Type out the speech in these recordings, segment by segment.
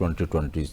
2025,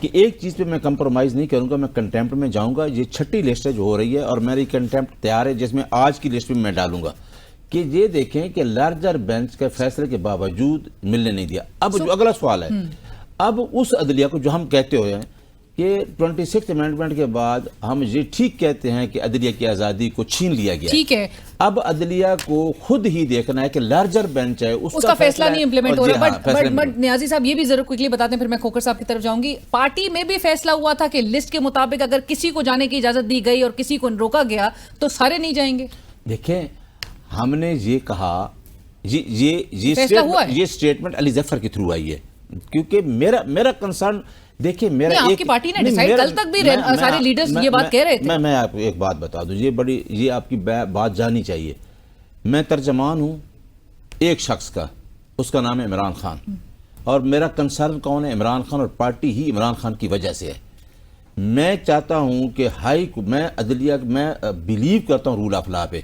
کہ ایک چیز پہ میں کمپرومائز نہیں کروں گا, میں کنٹیمپٹ میں جاؤں گا. یہ 6ٹھی لسٹ جو ہو رہی ہے اور میری کنٹیمپٹ تیار ہے, جس میں آج کی لسٹ میں ڈالوں گا کہ یہ دیکھیں کہ لارجر بینچ کے فیصلے کے باوجود ملنے نہیں دیا. اب جو اگلا سوال ہے, اب اس عدلیہ کو جو ہم کہتے ہوئے ہیں کہ 26 امینڈمنٹ کے بعد ہم یہ ٹھیک کہتے ہیں کہ عدلیہ کی آزادی کو چھین لیا گیا, ٹھیک ہے, اب عدلیہ کو خود ہی دیکھنا ہے کہ لارجر بینچ ہے اس کا فیصلہ نہیں امپلیمنٹ ہو رہا. بٹ نیازی صاحب یہ بھی ضرور کوئکلی بتاتے ہیں, پھر میں کھوکر صاحب کی طرف جاؤں گی. پارٹی میں بھی فیصلہ ہوا تھا کہ لسٹ کے مطابق اگر کسی کو جانے کی اجازت دی گئی اور کسی کو روکا گیا تو سارے نہیں جائیں گے. دیکھیں ہم نے یہ کہا, یہ سٹیٹمنٹ علی ظفر کے تھرو آئی ہے, کیونکہ میرا کنسرن دیکھیے میرا آپ کی پارٹی نے ڈیسائیڈ, کل تک بھی سارے لیڈرز یہ بات کہہ رہے تھے. میں آپ کو ایک بات بتا دوں, یہ آپ کی بات جانی چاہیے. میں ترجمان ہوں ایک شخص کا, اس کا نام ہے عمران خان, اور میرا کنسرن کون ہے؟ عمران خان, اور پارٹی ہی عمران خان کی وجہ سے ہے. میں چاہتا ہوں کہ میں عدلیہ میں بلیو کرتا ہوں رول آف لا پہ.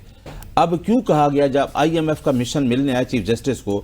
اب کیوں کہا گیا جب آئی ایم ایف کا مشن ملنے آیا چیف جسٹس کو,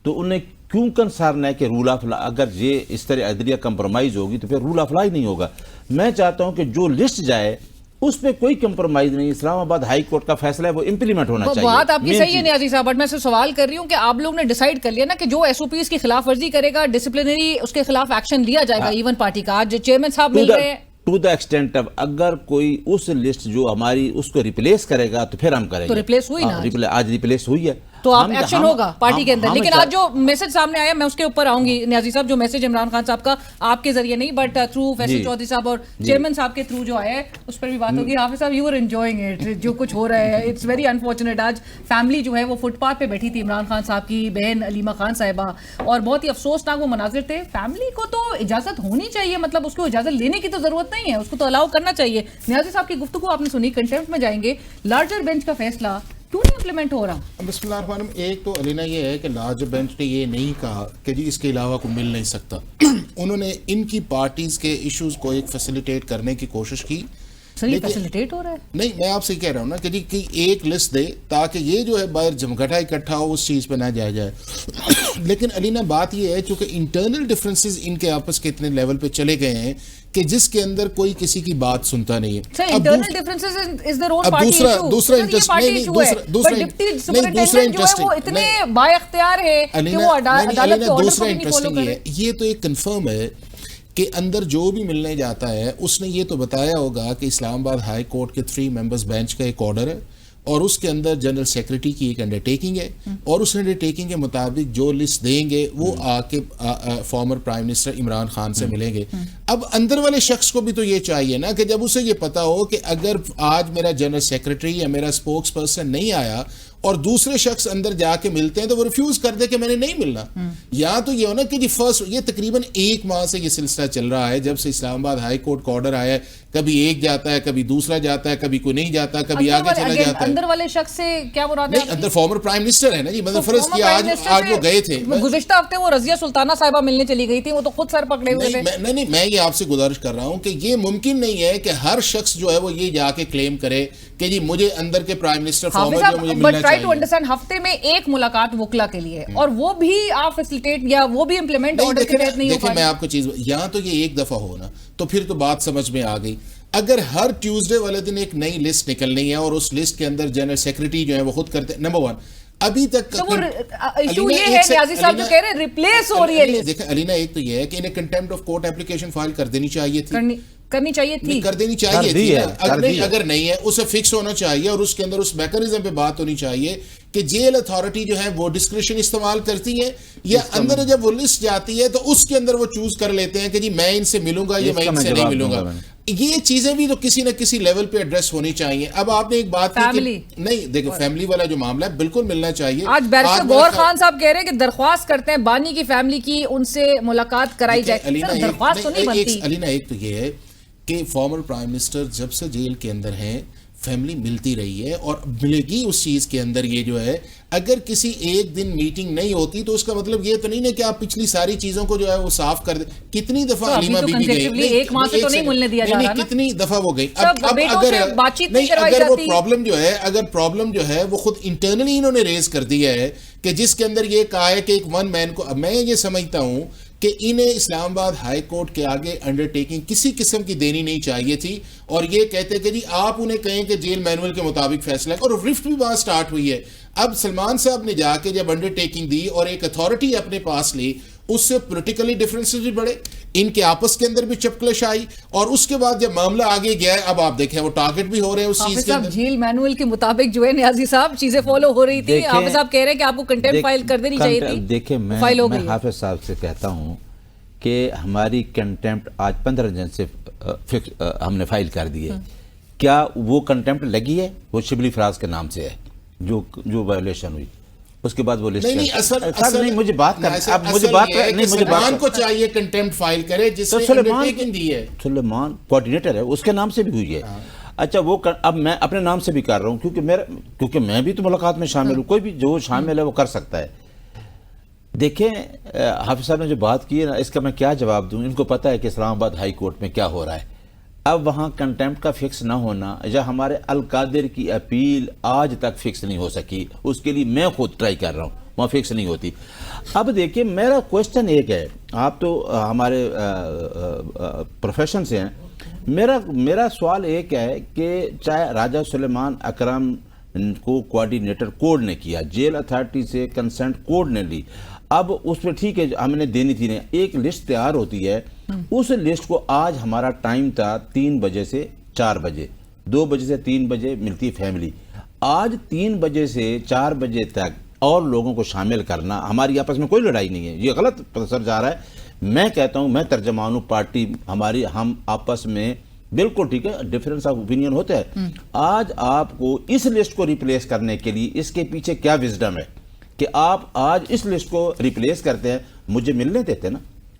تو انہیں کیوں کنسرن ہے کہ رول آف لا, اگر یہ اس طرح عدلیہ کمپرومائز ہوگی تو پھر رول آف لا ہی نہیں ہوگا. میں چاہتا ہوں کہ جو لسٹ جائے اس پہ کوئی کمپرومائز نہیں. اسلام آباد ہائی کورٹ کا فیصلہ ہے, وہ امپلیمنٹ ہونا چاہیے. بات آپ کی صحیح ہے نیازی صاحب, بٹ میں سے سوال کر رہی ہوں کہ آپ لوگ نے ڈیسائیڈ کر لیا نا کہ جو ایس او پیز کی خلاف ورزی کرے گا ڈسپلنری اس کے خلاف ایکشن لیا جائے گا. ایون پارٹی کا آج چیئرمین صاحب مل رہے ہیں ٹو دا ایکسٹینٹ آف, اگر کوئی اس لسٹ جو ہماری اس کو ریپلیس کرے گا تو پھر ہم کریں گے. تو ریپلیس ہوئی نا, آج ریپلیس ہوئی ہے تو آپ ایکشن ہوگا پارٹی کے اندر. لیکن آج جو میسج سامنے آیا, میں اس کے اوپر آؤں گی نیازی صاحب. جو میسج عمران خان صاحب کا آپ کے ذریعے نہیں بٹ تھرو فیصل چودھری صاحب اور چیئرمین صاحب کے تھرو جو آیا ہے, اس پر بھی بات ہوگی. حافظ صاحب, یو آر انجوائنگ اٹ, جو کچھ ہو رہا ہے اٹس ویری انفارچونیٹ. آج فیملی جو ہے وہ فٹ پاتھ پہ بیٹھی تھی, عمران خان صاحب کی بہن علیمہ خان صاحبہ, اور بہت ہی افسوسناک وہ مناظر تھے. فیملی کو تو اجازت ہونی چاہیے, مطلب اس کو اجازت لینے کی تو ضرورت نہیں ہے, اس کو تو الاؤ کرنا چاہیے. نیازی صاحب کی گفتگو آپ نے سنی, کنٹیمپٹ میں جائیں گے. لارجر بینچ کا فیصلہ کیوں نہیں امپلیمنٹ ہو رہا؟ بسم اللہ الرحمن الرحیم. ایک تو علینا یہ ہے کہ لارجر بینچ نے یہ نہیں کہا کہ جی اس کے علاوہ کوئی مل نہیں سکتا. انہوں نے ان کی پارٹیز کے ایشوز کو ایک فیسیلیٹیٹ کرنے کی کوشش کی. سر یہ فیسیلیٹیٹ ہو رہا ہے؟ نہیں, میں آپ سے کہہ رہا ہوں نا کہ جی ایک لسٹ دے تاکہ یہ جو ہے باہر جمگٹا اکٹھا ہو, اس چیز پہ نہ جایا جائے. لیکن علینا بات یہ ہے چونکہ انٹرنل ڈفرینسز ان کے آپس کے اتنے لیول پہ چلے گئے ہیں کہ جس کے اندر کوئی کسی کی بات سنتا نہیں ہے. اب دوسرا انٹرسٹنگ یہ ہے, یہ تو ایک کنفرم ہے کہ اندر جو بھی ملنے جاتا ہے اس نے یہ تو بتایا ہوگا کہ اسلام آباد ہائی کورٹ کے 3 ممبرز بینچ کا ایک آرڈر ہے, اور اس کے اندر جنرل سیکرٹری کی ایک انڈرٹیکنگ ہے, اور اس انڈرٹیکنگ کے مطابق جو لسٹ دیں گے وہ آ کے former prime minister Imran Khan سے ملیں گے. اب اندر والے شخص کو بھی تو یہ چاہیے نا کہ جب اسے یہ پتا ہو کہ اگر آج میرا جنرل سیکرٹری یا میرا اسپوکس پرسن نہیں آیا اور دوسرے شخص اندر جا کے ملتے ہیں تو وہ ریفیوز کر دے کہ میں نے نہیں ملنا. یا تو یہ ہونا کہ جی فرسٹ, یہ تقریباً 1 ماہ سے یہ سلسلہ چل رہا ہے جب سے اسلام آباد ہائی کورٹ کا آرڈر آیا ہے. کبھی ایک جاتا ہے, کبھی دوسرا جاتا ہے, کبھی کوئی نہیں جاتا, کبھی آگے چلا جاتا ہے. اندر والے شخص سے کیا مراد ہے؟ نہیں, اندر فارمر پرائم منسٹر ہے نا جی, مطلب فرض کیا آج وہ گئے تھے. گزشتہ ہفتے وہ رضیہ سلطانہ صاحبہ ملنے چلی گئی تھی, وہ تو خود سر پکڑے ہوئے تھے. نہیں, میں یہ آپ سے گزارش کر رہا ہوں کہ یہ ممکن نہیں ہے کہ ہر شخص جو ہے وہ یہ جا کے کلیم کرے کہ جی مجھے اندر کے پرائم منسٹر فارمر جو مجھے ملنا چاہیے. ہفتے میں ایک ملاقات وکلا کے لیے, اور وہ بھی آپ فیسیلیٹیٹ یا وہ بھی امپلیمنٹ آرڈر کے تحت نہیں ہو پائے. میں آپ کو چیز, یہاں تو یہ ایک دفعہ ہونا تو پھر تو بات سمجھ میں آ گئی. اگر ہر ٹیوزڈے والے دن ایک نئی لسٹ نکلنی ہے اور اس لسٹ کے اندر جنرل سیکرٹری جو ہے وہ خود کرتے, نمبر 1 ابھی تک ایشو یہ ہے نیازی صاحب جو کہہ رہے ہیں ریپلیس ہو رہی ہے. دیکھیں علینا, ایک تو یہ ہے کہ انہیں contempt of court application file کر دینی چاہیے تھی, کرنی چاہیے تھی, کر دینی چاہیے تھی. اگر نہیں ہے اسے فکس ہونا چاہیے, اور اس کے اندر اس میکانزم پہ بات ہونی چاہیے کہ جیل اتھارٹی جو ہے وہ ڈسکریشن استعمال کرتی ہے, یا اندر جب وہ لسٹ جاتی ہے تو اس کے اندر وہ چوز کر لیتے ہیں کہ جی میں ان سے ملوں گا یا میں ان سے نہیں ملوں گا. یہ چیزیں بھی تو کسی نہ کسی لیول پہ ایڈریس ہونی چاہیے. اب آپ نے ایک بات کی, نہیں دیکھیں فیملی والا جو معاملہ ہے بالکل ملنا چاہیے. آج بیرسٹر غور خان صاحب کہہ رہے ہیں کہ درخواست کرتے ہیں بانی کی فیملی کی, ان سے ملاقات کرائی جائے. درخواست تو نہیں بنتی. علینا, ایک تو یہ ہے کہ فارمر پرائم منسٹر جب سے جیل کے اندر ہیں فیملی ملتی رہی ہے اور ملے گی اس چیز کے اندر. یہ جو ہے اگر کسی ایک دن میٹنگ نہیں ہوتی تو اس کا مطلب یہ تو نہیں ہے کہ آپ پچھلی ساری چیزوں کو جو ہے وہ صاف کر دیں. کتنی دفعہ علیمہ بی بی گئی, ایک ماہ سے تو نہیں ملنے دیا جا رہا نا, کتنی دفعہ وہ گئی. اب اگر وہ پرابلم جو ہے وہ خود انٹرنلی انہوں نے ریز کر دیا ہے کہ جس کے اندر یہ کہا ہے کہ ایک ون مین کو, اب میں یہ سمجھتا ہوں کہ انہیں اسلام آباد ہائی کورٹ کے آگے انڈرٹیکنگ کسی قسم کی دینی نہیں چاہیے تھی، اور یہ کہتے کہ جی آپ انہیں کہیں کہ جیل مینول کے مطابق فیصلہ ہے، اور رفٹ بھی بات سٹارٹ ہوئی ہے۔ اب سلمان صاحب نے جا کے جب انڈرٹیکنگ دی اور ایک اتھارٹی اپنے پاس لی، اس سے پولیٹیکلی ڈیفرنسز بھی بڑھے، ان کے آپس کے اندر بھی چپکلش آئی، اور اس کے بعد جب معاملہ آگے گیا ہے اب آپ دیکھیں وہ ٹارگٹ بھی ہو رہے ہیں اس چیز کے اندر۔ جیل مینول کے مطابق جو ہے نیازی صاحب چیزیں فالو ہو رہی تھی، حافظ صاحب کہہ رہے ہیں کہ آپ کو کنٹیمپٹ فائل کر دینی چاہیے تھی، دیکھیں میں حافظ صاحب سے کہتا ہوں کہ ہماری کنٹیمپٹ آج 15 جن سے ہم نے فائل کر دی ہے، کیا وہ کنٹیمپٹ لگی ہے؟ وہ شبلی فراز کے نام سے ہے جو وائلیشن ہوئی، اس کے بعد وہ لسٹ نہیں مجھے بات کر اب مجھے بات نہیں مجھے بات کو چاہیے کنٹیمپٹ فائل کرے جس نے انڈرٹیکنگ دی ہے۔ سلیمان کوآرڈینیٹر ہے، اس کے نام سے بھی ہوئی ہے۔ اچھا وہ اب میں اپنے نام سے بھی کر رہا ہوں کیونکہ میں بھی تو ملاقات میں شامل ہوں، کوئی بھی جو شامل ہے وہ کر سکتا ہے۔ دیکھیں حافظ صاحب نے جو بات کی ہے نا، اس کا میں کیا جواب دوں؟ ان کو پتہ ہے کہ اسلام آباد ہائی کورٹ میں کیا ہو رہا ہے۔ اب وہاں کنٹیمپٹ کا فکس نہ ہونا یا ہمارے القادر کی اپیل آج تک فکس نہیں ہو سکی، اس کے لیے میں خود ٹرائی کر رہا ہوں، وہاں فکس نہیں ہوتی۔ اب دیکھیں میرا کوشچن ایک ہے، آپ تو ہمارے پروفیشن سے ہیں، میرا سوال ایک ہے کہ چاہے راجہ سلیمان اکرم کو کوآرڈینیٹر کوڈ نے کیا، جیل اتھارٹی سے کنسنٹ کوڈ نے لی، اب اس پہ ٹھیک ہے ہم نے دینی تھی، ایک لسٹ تیار ہوتی ہے، اس لسٹ کو آج ہمارا ٹائم تھا 3 بجے سے 4 بجے، 2 بجے سے 3 بجے ملتی فیملی، آج 3 بجے سے 4 بجے تک اور لوگوں کو شامل کرنا، ہماری آپس میں کوئی لڑائی نہیں ہے، یہ غلط پسر جا رہا ہے۔ میں کہتا ہوں، میں ترجمان ہوں پارٹی ہماری، ہم آپس میں بالکل ٹھیک ہے، ڈیفرنس آف اوپینین ہوتا ہے۔ آج آپ کو اس لسٹ کو ریپلیس کرنے کے لیے اس کے پیچھے کیا وزڈم ہے کہ آپ آج اس لسٹ کو ریپلیس کرتے ہیں؟ مجھے ملنے دیتے نا،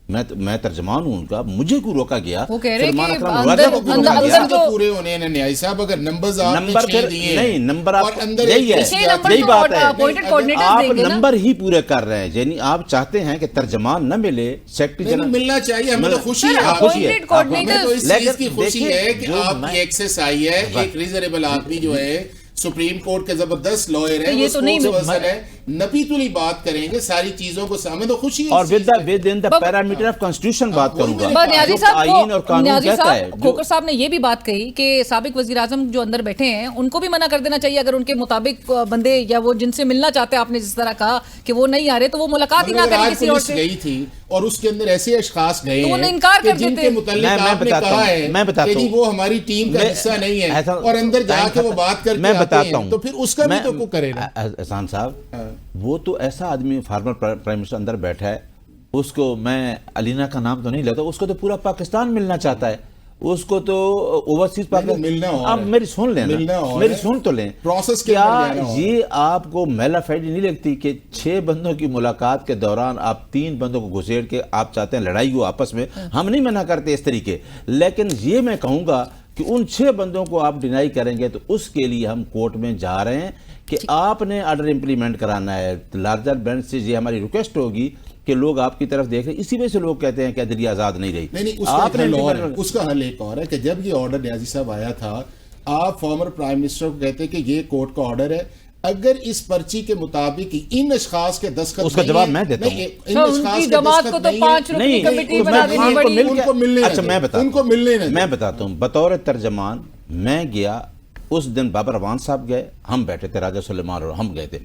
میں ترجمان ہوں ان کا، مجھے کو روکا گیا، وہ کہہ رہے ہیں کہ اندر جو پورے ہونے ہیں نیائی صاحب، اگر نمبرز آپ نے چھ دیے نہیں، نمبر آپ یہی ہے، یہی بات ہے، آپ نمبر ہی پورے کر رہے ہیں، یعنی آپ چاہتے ہیں کہ ترجمان نہ ملے، سیکرٹری جنرل ملنا چاہیے، ہمیں تو خوشی ہے، ہمیں تو اس چیز کی خوشی ہے کہ آپ کی ایکسس آئی ہے، ایک ریزنیبل آدمی جو ہے سپریم کورٹ کے زبردست لائر ہے، وہ سپورٹس پرسن ہے، نپیتلی بات کریں گے ساری چیزوں کو، سامنے تو خوشی ہے، اور with in the parameter of constitution بات کروں گا، نیازی جو آئین اور قانون کہتا ہے۔ کھوکر صاحب نے یہ بھی بات کہی کہ سابق وزیر اعظم جو اندر بیٹھے ہیں ان کو بھی منع کر دینا چاہیے، اگر ان کے مطابق بندے یا وہ جن سے ملنا چاہتے ہیں، آپ نے جس طرح کہا کہ وہ نہیں آ رہے تو وہ ملاقات ہی نہ کریں کسی اور سے، گئی تھی اور اس کے اندر ایسے اشخاص گئے ہیں انکار کر جن کے متعلق آپ نے کہا ہے کہ جی وہ ہماری ٹیم کا حصہ نہیں ہے، اور اندر جا کے وہ بات کر کے آتے ہیں، تو پھر اس کا بھی تو کرے نا۔ احسان صاحب، وہ تو ایسا آدمی فارمر پرائم منسٹر اندر بیٹھا ہے، اس کو میں علینا کا نام تو نہیں لیتا، اس کو تو پورا پاکستان ملنا چاہتا ہے، اس کو تو اوورسیز پاکستان، اب میری سن لیں، میری سن تو لیں، کیا یہ آپ کو میلا فائڈ نہیں لگتی کہ 6 بندوں کی ملاقات کے دوران آپ 3 بندوں کو گھسیڑ کے آپ چاہتے ہیں لڑائی ہو آپس میں؟ ہم نہیں منع کرتے اس طریقے، لیکن یہ میں کہوں گا کہ ان 6 بندوں کو آپ ڈینائی کریں گے تو اس کے لیے ہم کورٹ میں جا رہے ہیں کہ آپ نے آرڈر امپلیمنٹ کرانا ہے، لارجر بینچ سے یہ ہماری ریکویسٹ ہوگی کہ لوگ آپ کی طرف دیکھ رہے ہیں، اسی وجہ سے لوگ کہتے ہیں کہ عدلیہ آزاد نہیں رہی۔ نہیں، اس کا حل ایک اور ہے کہ جب یہ آرڈر نیازی صاحب آیا تھا، آپ فارمر پرائم منسٹر کو کہتے کہ یہ کورٹ کا آرڈر ہے، اگر اس پرچی کے مطابق ان اشخاص کے دستخط، اس کا جواب میں دیتا ہوں، میں بتاتا ہوں، بطور ترجمان میں گیا، اس دن بابر روان صاحب گئے، ہم بیٹھے تھے، راجہ سلیمان اور ہم گئے تھے،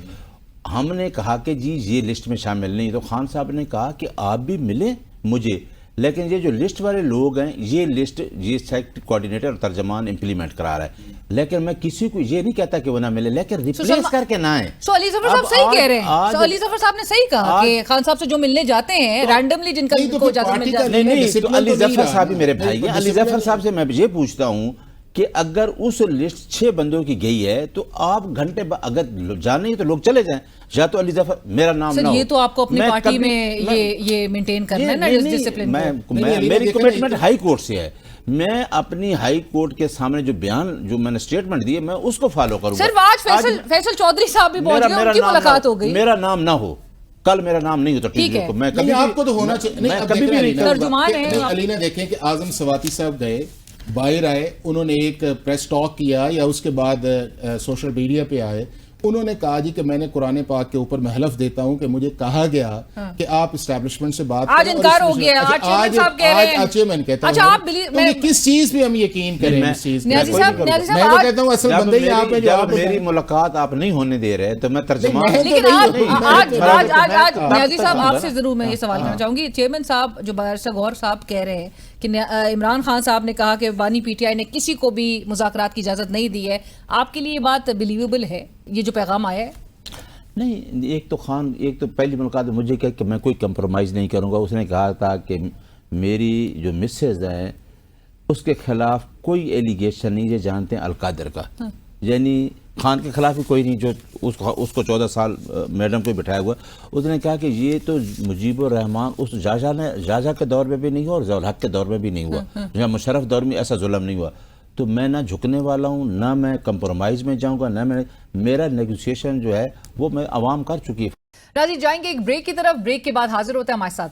ہم نے کہا کہ جی یہ لسٹ میں شامل نہیں، تو خان صاحب نے کہا کہ آپ بھی ملیں مجھے، لیکن یہ جو لسٹ والے لوگ ہیں، یہ لسٹ یہ سیکٹری کوآرڈینیٹر اور ترجمان امپلیمنٹ کرا رہا ہے، لیکن میں کسی کو یہ نہیں کہتا کہ وہ نہ ملے، لیکن ریپلیس کر کے نہ آئیں۔ سو علی ظفر صاحب صحیح کہہ رہے ہیں، سو علی ظفر صاحب نے صحیح کہا کہ خان صاحب سے جو ملنے جاتے ہیں رینڈملی جن کا کو اجازت مل جاتی ہے۔ نہیں، تو علی ظفر صاحب ہی میرے بھائی ہیں، علی ظفر صاحب سے میں یہ پوچھتا ہوں کہ اگر اس لسٹ 6 بندوں کی گئی ہے تو آپ گھنٹے اگر جانے تو لوگ چلے جائیں، یا تو علی ظفر میرا نام نہ ہو۔ یہ تو آپ کو اپنی پارٹی میں یہ مینٹین کرنا ہے نا ڈسپلن، میری کمٹمنٹ ہائی کورٹ سے ہے، میں اپنی ہائی کورٹ کے سامنے جو بیان جو میں نے اسٹیٹمنٹ دی ہے میں اس کو فالو کروں گا۔ صرف آج فیصل چودھری صاحب بھی پہنچ گئے، ان کی ملاقات ہو گئی، میرا نام نہ ہو، کل میرا نام نہیں ہوتا ٹھیک ہے، میں کبھی آپ کو تو ہونا چاہیے، کبھی بھی نہیں ترجمان ہیں۔ علینا دیکھیں کہ اعظم سواتی صاحب گئے، باہر آئے، انہوں نے ایک پریس ٹاک کیا یا اس کے بعد سوشل میڈیا پہ آئے، انہوں نے کہا جی کہ میں نے قرآن پاک کے اوپر میں حلف دیتا ہوں کہ مجھے کہا گیا کہ آپ اسٹیبلشمنٹ سے بات آج انکار ہو گیا، آج چیئرمین صاحب کہہ رہے ہیں، آج چیئرمین کہتا اچھا آپ ہوں کس چیز پہ ہم یقین کریں اس چیز پہ؟ نیازی صاحب میں تو کہتا ہوں اصل بندے ہی آپ ہیں جو آپ میری ملاقات آپ نہیں ہونے دے رہے تو میں ترجمان لیکن آج نیازی صاحب آپ سے ضرور میں یہ سوال کرنا چاہوں گی، چیئرمین صاحب جو بارسٹر غور صاحب کہہ رہے ہیں کہ عمران خان صاحب نے کہا کہ بانی پی ٹی آئی نے کسی کو بھی مذاکرات کی اجازت نہیں دی ہے، آپ کے لیے یہ بات بلیویبل ہے، یہ جو پیغام آیا ہے؟ نہیں، ایک تو پہلی ملاقات میں مجھے کہا کہ میں کوئی کمپرومائز نہیں کروں گا. اس نے کہا تھا کہ میری جو مسز ہیں اس کے خلاف کوئی ایلیگیشن نہیں، یہ جانتے ہیں القادر کا، یعنی خان کے خلاف بھی کوئی نہیں جو اس کو 14 سال میڈم کو بٹھایا ہوا. اس نے کہا کہ یہ تو مجیب الرحمان اس جاجا کے دور میں بھی نہیں ہوا اور ضیاء الحق کے دور میں بھی نہیں ہوا، یا مشرف دور میں ایسا ظلم نہیں ہوا. تو میں نہ جھکنے والا ہوں، نہ میں کمپرومائز میں جاؤں گا، نہ میرا نیگوسیشن جو ہے وہ میں عوام کر چکی ہے. راضی جائیں گے ایک بریک کی طرف، بریک کے بعد حاضر ہوتے ہیں ہمارے ساتھ.